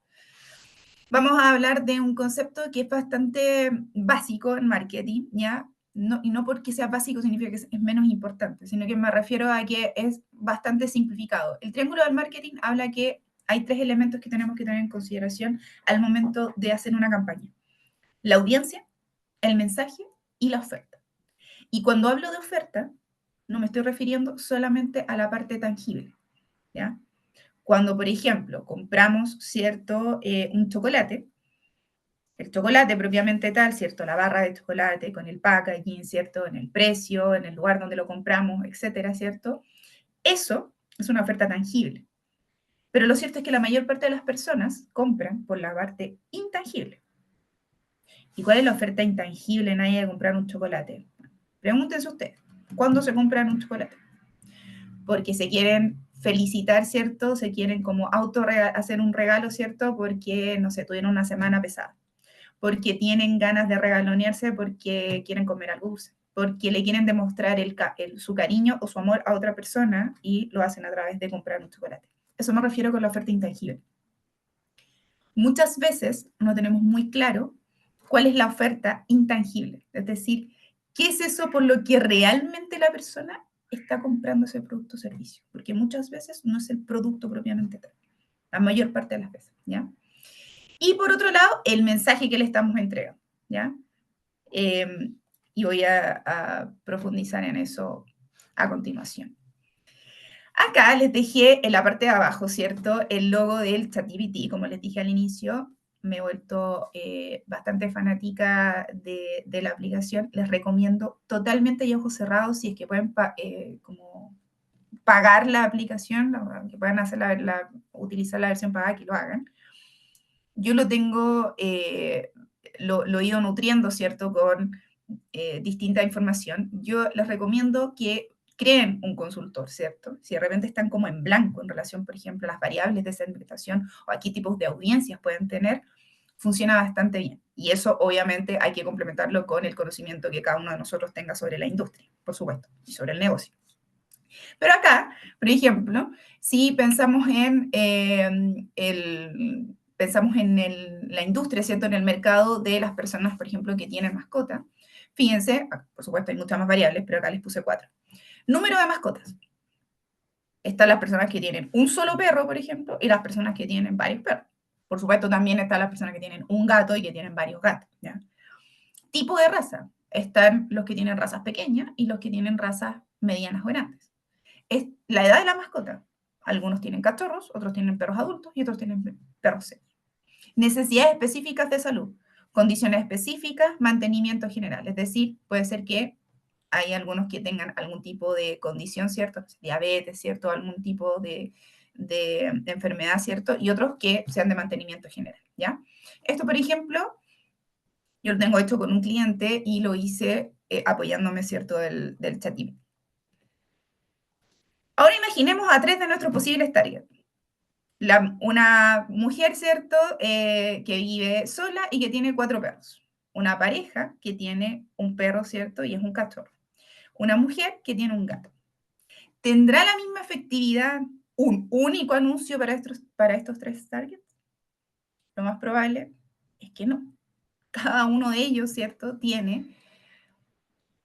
Vamos a hablar de un concepto que es bastante básico en marketing, ¿ya? No, y no porque sea básico significa que es menos importante, sino que me refiero a que es bastante simplificado. El triángulo del marketing habla que hay tres elementos que tenemos que tener en consideración al momento de hacer una campaña. La audiencia, el mensaje y la oferta. Y cuando hablo de oferta, no me estoy refiriendo solamente a la parte tangible, ¿ya? Cuando, por ejemplo, compramos, ¿cierto?, un chocolate, el chocolate propiamente tal, ¿cierto?, la barra de chocolate con el packaging, ¿cierto?, en el precio, en el lugar donde lo compramos, etcétera, ¿cierto? Eso es una oferta tangible. Pero lo cierto es que la mayor parte de las personas compran por la parte intangible. ¿Y cuál es la oferta intangible en de comprar un chocolate? Pregúntense ustedes, ¿cuándo se compran un chocolate? Porque se quieren felicitar, ¿cierto? Se quieren como hacer un regalo, ¿cierto? Porque, no sé, tuvieron una semana pesada. Porque tienen ganas de regalonearse, porque quieren comer algo dulce, porque le quieren demostrar su cariño o su amor a otra persona y lo hacen a través de comprar un chocolate. Eso me refiero con la oferta intangible. Muchas veces no tenemos muy claro cuál es la oferta intangible, es decir, qué es eso por lo que realmente la persona está comprando ese producto o servicio, porque muchas veces no es el producto propiamente tal, la mayor parte de las veces, ¿ya? Y por otro lado, el mensaje que le estamos entregando, ¿ya? Y voy a profundizar en eso a continuación. Acá les dejé en la parte de abajo, ¿cierto?, el logo del ChatGPT, como les dije al inicio. me he vuelto bastante fanática de la aplicación. Les recomiendo totalmente y ojos cerrados, si es que pueden como pagar la aplicación, que puedan hacer utilizar la versión pagada, que lo hagan. Yo lo tengo, lo he ido nutriendo, ¿cierto?, con distinta información. Yo les recomiendo que creen un consultor, ¿cierto? Si de repente están como en blanco en relación, por ejemplo, a las variables de segmentación o a qué tipos de audiencias pueden tener, funciona bastante bien. Y eso obviamente hay que complementarlo con el conocimiento que cada uno de nosotros tenga sobre la industria, por supuesto, y sobre el negocio. Pero acá, por ejemplo, si pensamos la industria, ¿cierto? En el mercado de las personas, por ejemplo, que tienen mascota, fíjense, por supuesto hay muchas más variables, pero acá les puse 4. Número de mascotas. Están las personas que tienen un solo perro, por ejemplo, y las personas que tienen varios perros. Por supuesto, también están las personas que tienen un gato y que tienen varios gatos, ¿ya? Tipo de raza. Están los que tienen razas pequeñas y los que tienen razas medianas o grandes. Es la edad de la mascota. Algunos tienen cachorros, otros tienen perros adultos y otros tienen perros secos. Necesidades específicas de salud, condiciones específicas, mantenimiento general. Es decir, puede ser que hay algunos que tengan algún tipo de condición, ¿cierto? Diabetes, ¿cierto? Algún tipo de enfermedad, ¿cierto? Y otros que sean de mantenimiento general, ¿ya? Esto, por ejemplo, yo lo tengo hecho con un cliente y lo hice apoyándome, ¿cierto?, del ChatGPT. Ahora imaginemos a 3 de nuestros posibles targets. Una mujer, ¿cierto?, que vive sola y que tiene 4 perros. Una pareja que tiene un perro, ¿cierto?, y es un cachorro. Una mujer que tiene un gato. ¿Tendrá la misma efectividad un único anuncio para estos 3 targets? Lo más probable es que no. Cada uno de ellos, ¿cierto?, tiene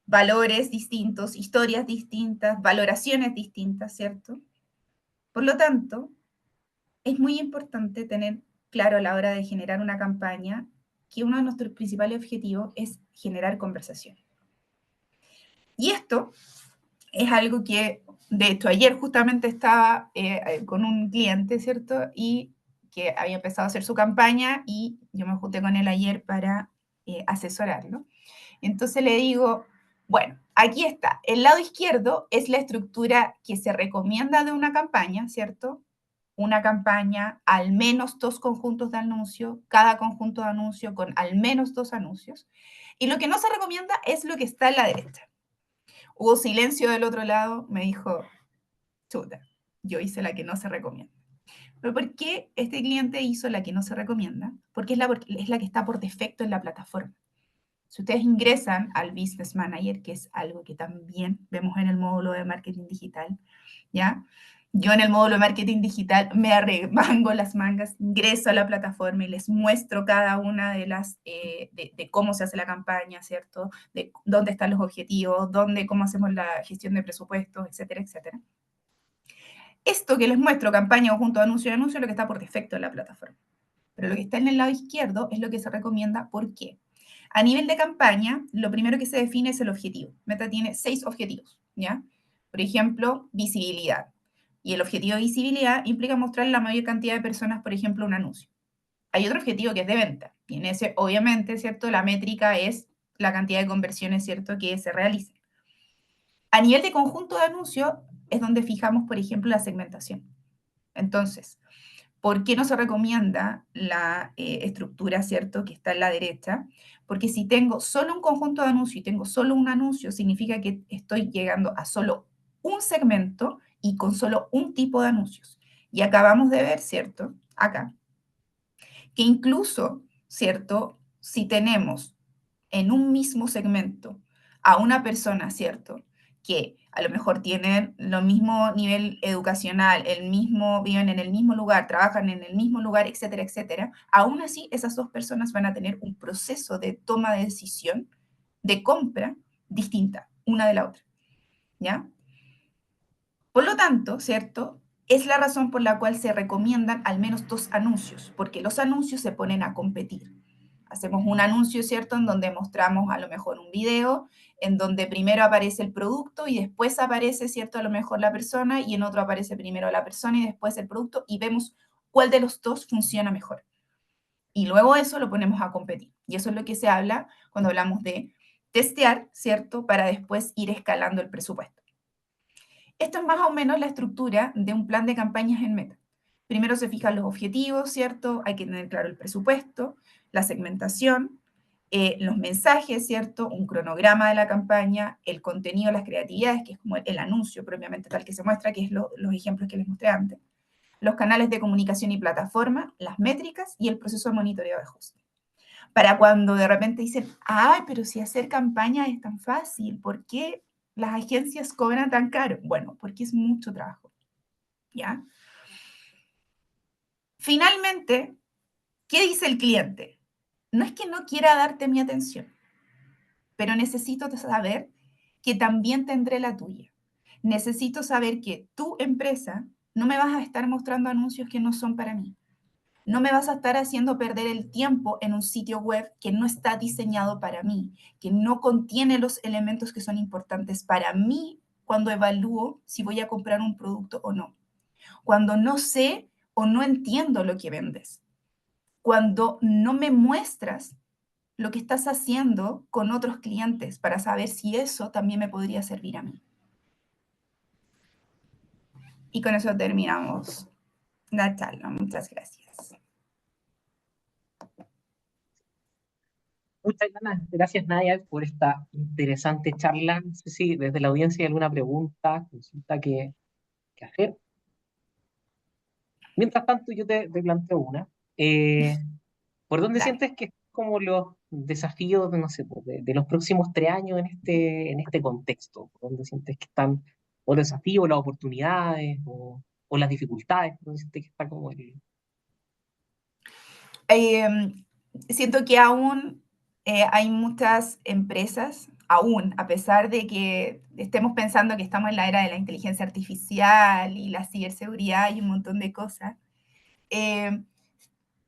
valores distintos, historias distintas, valoraciones distintas, ¿cierto? Por lo tanto, es muy importante tener claro a la hora de generar una campaña que uno de nuestros principales objetivos es generar conversación. Y esto es algo que, de hecho, ayer justamente estaba con un cliente, ¿cierto? Y que había empezado a hacer su campaña y yo me junté con él ayer para asesorarlo. Entonces le digo, bueno, aquí está. El lado izquierdo es la estructura que se recomienda de una campaña, ¿cierto? Una campaña, al menos 2 conjuntos de anuncio, cada conjunto de anuncio con al menos 2 anuncios. Y lo que no se recomienda es lo que está a la derecha. Hubo silencio del otro lado, me dijo, chuta, yo hice la que no se recomienda. ¿Pero por qué este cliente hizo la que no se recomienda? Porque es la que está por defecto en la plataforma. Si ustedes ingresan al Business Manager, que es algo que también vemos en el módulo de marketing digital, ¿ya? Yo en el módulo de marketing digital me arremango las mangas, ingreso a la plataforma y les muestro cada una de las, de cómo se hace la campaña, ¿cierto? De dónde están los objetivos, cómo hacemos la gestión de presupuestos, etcétera, etcétera. Esto que les muestro, campaña o junto de anuncio y anuncio, es lo que está por defecto en la plataforma. Pero lo que está en el lado izquierdo es lo que se recomienda. ¿Por qué? A nivel de campaña, lo primero que se define es el objetivo. Meta tiene 6 objetivos, ¿ya? Por ejemplo, visibilidad. Y el objetivo de visibilidad implica mostrar a la mayor cantidad de personas, por ejemplo, un anuncio. Hay otro objetivo que es de venta. Y en ese, obviamente, ¿cierto? La métrica es la cantidad de conversiones, ¿cierto?, que se realicen. A nivel de conjunto de anuncios es donde fijamos, por ejemplo, la segmentación. Entonces, ¿por qué no se recomienda la estructura, ¿cierto?, que está en la derecha? Porque si tengo solo un conjunto de anuncios y tengo solo un anuncio, significa que estoy llegando a solo un segmento y con solo un tipo de anuncios. Y acabamos de ver, ¿cierto?, acá, que incluso, ¿cierto?, si tenemos en un mismo segmento a una persona, ¿cierto?, que a lo mejor tienen lo mismo nivel educacional, viven en el mismo lugar, trabajan en el mismo lugar, etcétera, etcétera, aún así esas 2 personas van a tener un proceso de toma de decisión, de compra, distinta una de la otra, ¿ya? Por lo tanto, ¿cierto?, es la razón por la cual se recomiendan al menos 2 anuncios, porque los anuncios se ponen a competir. Hacemos un anuncio, ¿cierto?, en donde mostramos a lo mejor un video, en donde primero aparece el producto y después aparece, ¿cierto?, a lo mejor la persona, y en otro aparece primero la persona y después el producto, y vemos cuál de los 2 funciona mejor. Y luego eso lo ponemos a competir. Y eso es lo que se habla cuando hablamos de testear, ¿cierto? Para después ir escalando el presupuesto. Esto es más o menos la estructura de un plan de campañas en Meta. Primero se fijan los objetivos, ¿cierto? Hay que tener claro el presupuesto, la segmentación, los mensajes, ¿cierto? Un cronograma de la campaña, el contenido, las creatividades, que es como el anuncio propiamente tal que se muestra, que es los ejemplos que les mostré antes, los canales de comunicación y plataforma, las métricas y el proceso de monitoreo de ajuste. Para cuando de repente dicen, ay, pero si hacer campaña es tan fácil, ¿por qué las agencias cobran tan caro? Bueno, porque es mucho trabajo, ¿ya? Finalmente, ¿qué dice el cliente? No es que no quiera darte mi atención, pero necesito saber que también tendré la tuya. Necesito saber que tu empresa no me vas a estar mostrando anuncios que no son para mí. No me vas a estar haciendo perder el tiempo en un sitio web que no está diseñado para mí, que no contiene los elementos que son importantes para mí cuando evalúo si voy a comprar un producto o no. Cuando no sé o no entiendo lo que vendes. Cuando no me muestras lo que estás haciendo con otros clientes para saber si eso también me podría servir a mí. Y con eso terminamos la charla. Muchas gracias. Muchas gracias, Nadia, por esta interesante charla. No sé si desde la audiencia hay alguna pregunta, consulta que hacer. Mientras tanto, yo te planteo una. Eh, ¿Por dónde Dale. sientes que es como los desafíos, no sé, pues, de los próximos 3 años en este contexto? ¿Por dónde sientes que están o los desafíos, las oportunidades o las dificultades? ¿Por dónde sientes que está como el... Siento que aún hay muchas empresas, aún, a pesar de que estemos pensando que estamos en la era de la inteligencia artificial y la ciberseguridad y un montón de cosas, eh,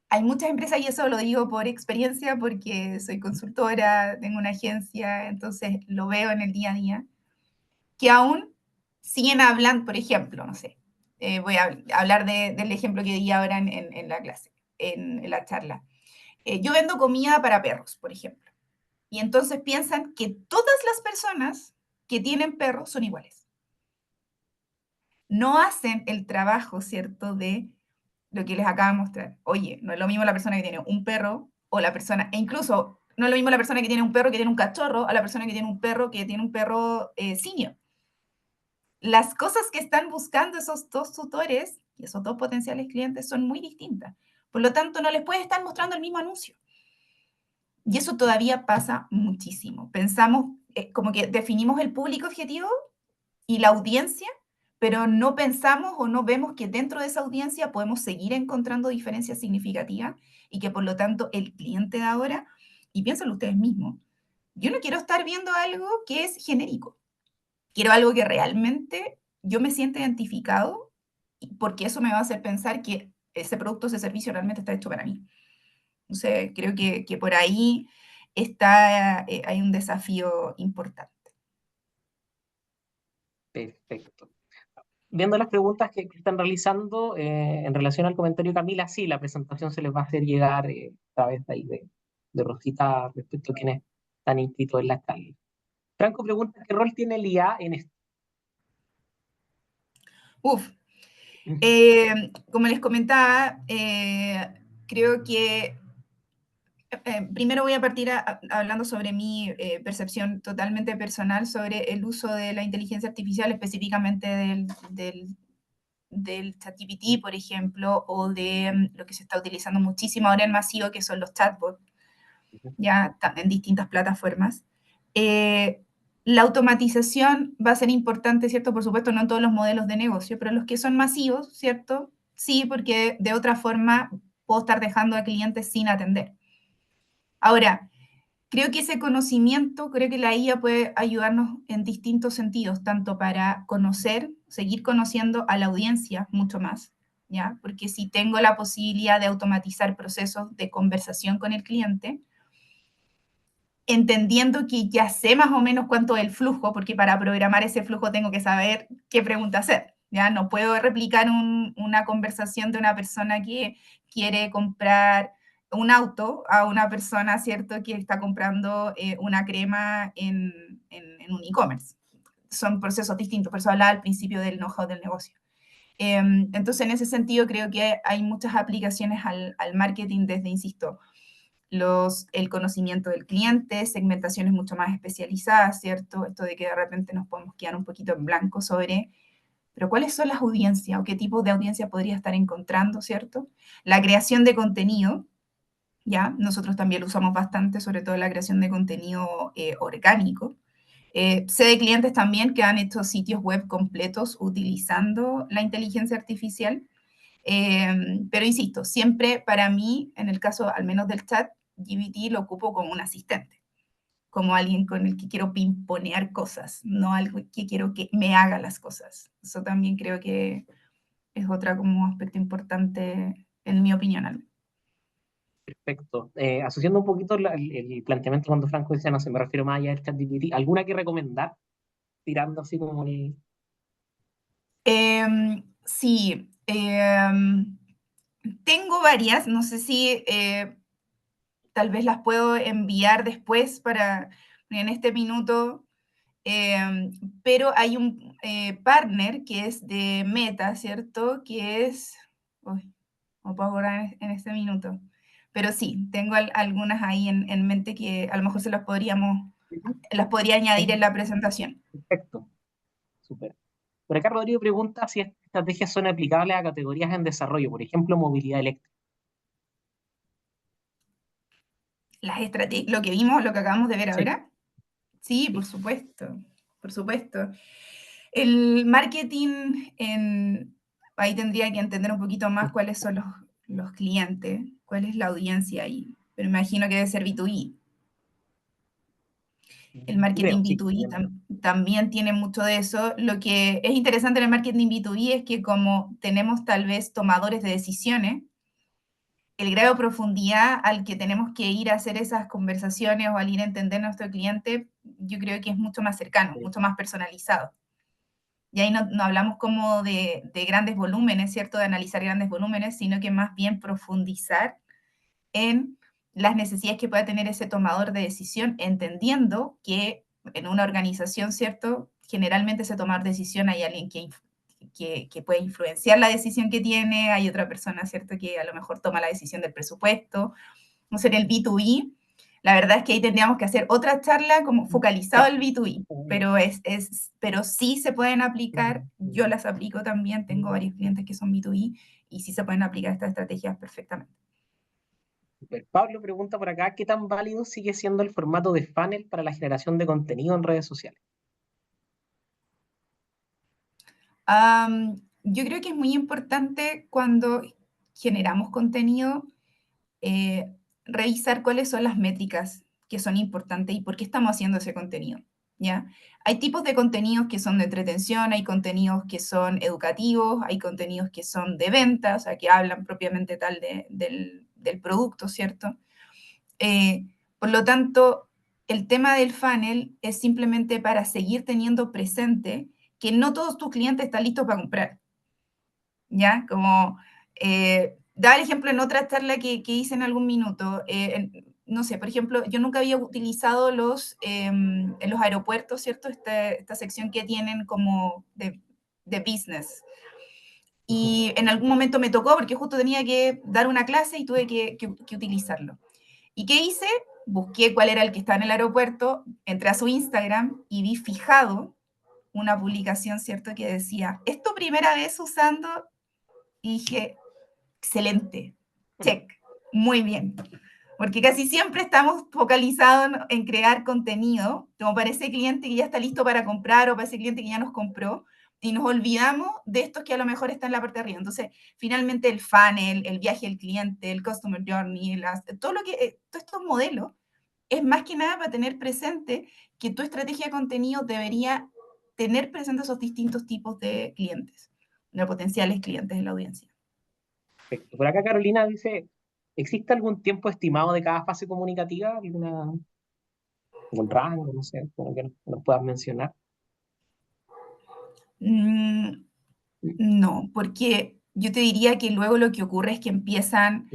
hay muchas empresas, y eso lo digo por experiencia, porque soy consultora, tengo una agencia, entonces lo veo en el día a día, que aún siguen hablando, por ejemplo, no sé, voy a hablar del ejemplo que di ahora en la clase, en la charla. Yo vendo comida para perros, por ejemplo, y entonces piensan que todas las personas que tienen perros son iguales. No hacen el trabajo, ¿cierto?, de lo que les acabo de mostrar. Oye, no es lo mismo la persona que tiene un perro o la persona, e incluso no es lo mismo la persona que tiene un perro que tiene un cachorro a la persona que tiene un perro senior. Las cosas que están buscando esos dos tutores y esos dos potenciales clientes son muy distintas. Por lo tanto, no les puedes estar mostrando el mismo anuncio. Y eso todavía pasa muchísimo. Pensamos, como que definimos el público objetivo y la audiencia, pero no pensamos o no vemos que dentro de esa audiencia podemos seguir encontrando diferencias significativas y que por lo tanto el cliente de ahora, y piénsenlo ustedes mismos, yo no quiero estar viendo algo que es genérico, quiero algo que realmente yo me sienta identificado, porque eso me va a hacer pensar que ese producto o ese servicio realmente está hecho para mí. Entonces, creo que por ahí está, hay un desafío importante. Perfecto. Viendo las preguntas que están realizando en relación al comentario de Camila, sí, la presentación se les va a hacer llegar a través de ahí de Rosita respecto a quienes están inscritos en la charla. Franco pregunta, ¿qué rol tiene el IA en esto? Uf, como les comentaba, creo que primero voy a partir hablando sobre mi percepción totalmente personal sobre el uso de la inteligencia artificial, específicamente del ChatGPT, por ejemplo, o de lo que se está utilizando muchísimo ahora en masivo, que son los chatbots, ya en distintas plataformas. La automatización va a ser importante, ¿cierto? Por supuesto, no en todos los modelos de negocio, pero los que son masivos, ¿cierto? Sí, porque de otra forma puedo estar dejando a clientes sin atender. Ahora, creo que ese conocimiento, creo que la IA puede ayudarnos en distintos sentidos, tanto para conocer, seguir conociendo a la audiencia mucho más, ¿ya? Porque si tengo la posibilidad de automatizar procesos de conversación con el cliente, entendiendo que ya sé más o menos cuánto es el flujo, porque para programar ese flujo tengo que saber qué pregunta hacer, ¿ya? No puedo replicar una conversación de una persona que quiere comprar un auto a una persona, ¿cierto?, que está comprando una crema en un e-commerce. Son procesos distintos, por eso hablaba al principio del know-how del negocio. Entonces, en ese sentido, creo que hay muchas aplicaciones al marketing desde, insisto, el conocimiento del cliente, segmentaciones mucho más especializadas, ¿cierto? Esto de que de repente nos podemos quedar un poquito en blanco sobre, pero ¿cuáles son las audiencias o qué tipo de audiencia podría estar encontrando, ¿cierto? La creación de contenido, ¿ya? Nosotros también lo usamos bastante, sobre todo la creación de contenido orgánico. Sé de clientes también que han hecho sitios web completos utilizando la inteligencia artificial, pero insisto, siempre para mí, en el caso al menos del chat, GPT lo ocupo como un asistente, como alguien con el que quiero pimponear cosas, no algo que quiero que me haga las cosas. Eso también creo que es otra como aspecto importante en mi opinión. Perfecto. Asociando un poquito el planteamiento cuando Franco decía, no sé, me refiero más allá del ChatGPT, ¿alguna que recomendar? Tirando así como el... Sí, tengo varias, no sé si tal vez las puedo enviar después para en este minuto, pero hay un partner que es de Meta, ¿cierto? Que es, uy, no puedo acordar en este minuto, pero sí, tengo algunas ahí en mente que a lo mejor las podría añadir en la presentación. Perfecto, súper. Por acá Rodrigo pregunta si estas estrategias son aplicables a categorías en desarrollo, por ejemplo, movilidad eléctrica. Lo que vimos, lo que acabamos de ver Sí, ahora, sí, por sí. supuesto, por supuesto. El marketing, ahí tendría que entender un poquito más cuáles son los clientes, cuál es la audiencia ahí, pero imagino que debe ser B2B. El Creo, marketing sí. B2B también tiene mucho de eso. Lo que es interesante en el marketing B2B es que como tenemos tal vez tomadores de decisiones, el grado de profundidad al que tenemos que ir a hacer esas conversaciones o al ir a entender a nuestro cliente, yo creo que es mucho más cercano, mucho más personalizado. Y ahí no hablamos como de grandes volúmenes, ¿cierto? De analizar grandes volúmenes, sino que más bien profundizar en las necesidades que pueda tener ese tomador de decisión, entendiendo que en una organización, ¿cierto? Generalmente ese tomar decisión hay alguien que puede influenciar la decisión que tiene, hay otra persona, ¿cierto? Que a lo mejor toma la decisión del presupuesto. No sé, en el B2B, la verdad es que ahí tendríamos que hacer otra charla como focalizado al B2B, pero sí se pueden aplicar, yo las aplico también, tengo varios clientes que son B2B y sí se pueden aplicar estas estrategias perfectamente. Super. Pablo pregunta por acá, ¿qué tan válido sigue siendo el formato de funnel para la generación de contenido en redes sociales? Yo creo que es muy importante cuando generamos contenido eh, revisar cuáles son las métricas que son importantes y por qué estamos haciendo ese contenido, ¿ya? Hay tipos de contenidos que son de entretención, hay contenidos que son educativos, hay contenidos que son de venta, o sea, que hablan propiamente tal del producto, ¿cierto? Por lo tanto, el tema del funnel es simplemente para seguir teniendo presente que no todos tus clientes están listos para comprar, ¿ya? Como, daba el ejemplo en otra charla que hice en algún minuto, no sé, por ejemplo, yo nunca había utilizado en los aeropuertos, ¿cierto? Esta sección que tienen como de business. Y en algún momento me tocó porque justo tenía que dar una clase y tuve que utilizarlo. ¿Y qué hice? Busqué cuál era el que estaba en el aeropuerto, entré a su Instagram y vi fijado una publicación, ¿cierto? Que decía, ¿es tu primera vez usando? Y dije, excelente, check, muy bien. Porque casi siempre estamos focalizados en crear contenido, como para ese cliente que ya está listo para comprar o para ese cliente que ya nos compró, y nos olvidamos de estos que a lo mejor están en la parte de arriba. Entonces, finalmente el funnel, el viaje del cliente, el customer journey, todos estos modelos, es más que nada para tener presente que tu estrategia de contenido debería tener presentes esos distintos tipos de clientes, de potenciales clientes de la audiencia. Perfecto. Por acá Carolina dice, ¿existe algún tiempo estimado de cada fase comunicativa? ¿Alguna, algún rango, no sé, como que nos puedas mencionar? No, porque yo te diría que luego lo que ocurre es que empiezan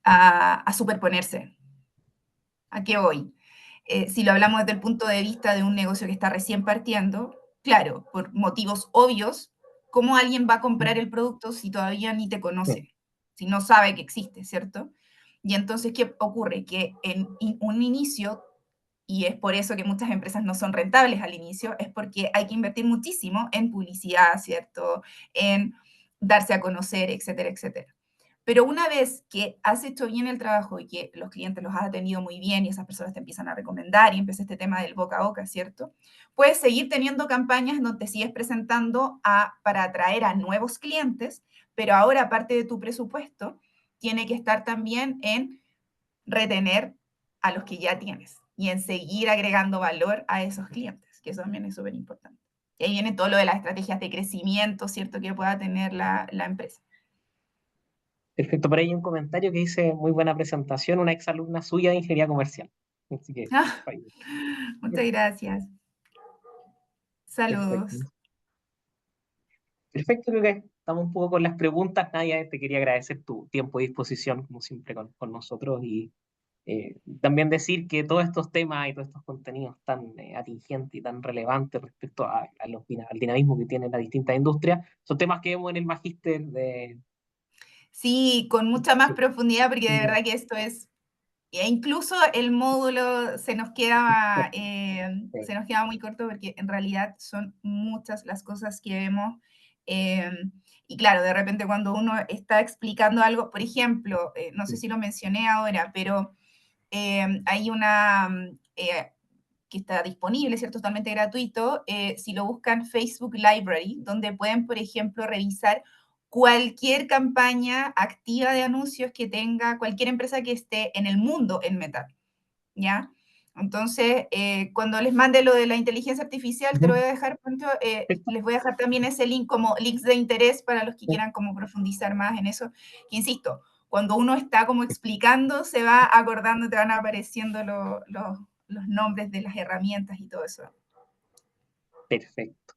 a superponerse. ¿A qué voy? Si lo hablamos desde el punto de vista de un negocio que está recién partiendo, claro, por motivos obvios, ¿cómo alguien va a comprar el producto si todavía ni te Sí, conoce? Si no sabe que existe, ¿cierto? Y entonces, ¿qué ocurre? Que en un inicio, y es por eso que muchas empresas no son rentables al inicio, es porque hay que invertir muchísimo en publicidad, ¿cierto? En darse a conocer, etcétera, etcétera. Pero una vez que has hecho bien el trabajo y que los clientes los has atendido muy bien y esas personas te empiezan a recomendar y empieza este tema del boca a boca, ¿cierto? Puedes seguir teniendo campañas donde te sigues presentando para atraer a nuevos clientes, pero ahora parte de tu presupuesto tiene que estar también en retener a los que ya tienes y en seguir agregando valor a esos clientes, que eso también es súper importante. Y ahí viene todo lo de las estrategias de crecimiento, ¿cierto? Que pueda tener la empresa. perfecto. Por ahí hay un comentario que dice, muy buena presentación, una exalumna suya de ingeniería comercial. Así que, Ah, ahí, muchas gracias. perfecto. Saludos. Perfecto, creo que estamos un poco con las preguntas. Nadia, te quería agradecer tu tiempo y disposición, como siempre, con nosotros. Y también decir que todos estos temas y todos estos contenidos tan atingentes y tan relevantes respecto al dinamismo que tienen las distintas industrias, son temas que vemos en el magíster de... Sí, con mucha más profundidad, porque de de- verdad que esto es, e incluso el módulo de- se nos queda muy corto porque en realidad son muchas las cosas que vemos. eh, y claro, de repente cuando uno está explicando algo, por ejemplo, no sé si lo mencioné ahora, pero hay una que está disponible, ¿cierto? Totalmente gratuito. Si lo buscan Facebook Library, donde pueden, por ejemplo, revisar cualquier campaña activa de anuncios que tenga cualquier empresa que esté en el mundo en Meta, ¿ya? Entonces, cuando les mande lo de la inteligencia artificial, te lo voy a dejar pronto, Perfecto. les voy a dejar también ese link como links de interés para los que quieran como profundizar más en eso. Que insisto, cuando uno está como explicando, se va acordando, te van apareciendo los nombres de las herramientas y todo eso. Perfecto.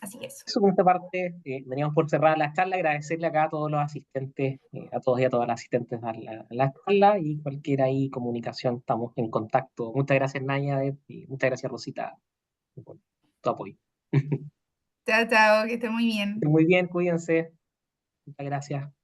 Así que eso. Eso por esta parte, veníamos por cerrar la charla, agradecerle acá a todos los asistentes, a todos y a todas las asistentes a la charla y cualquier ahí comunicación, estamos en contacto. Muchas gracias, Naya, y muchas gracias, Rosita, por tu apoyo. Chao, chao, que esté muy bien. Muy bien, cuídense. Muchas gracias.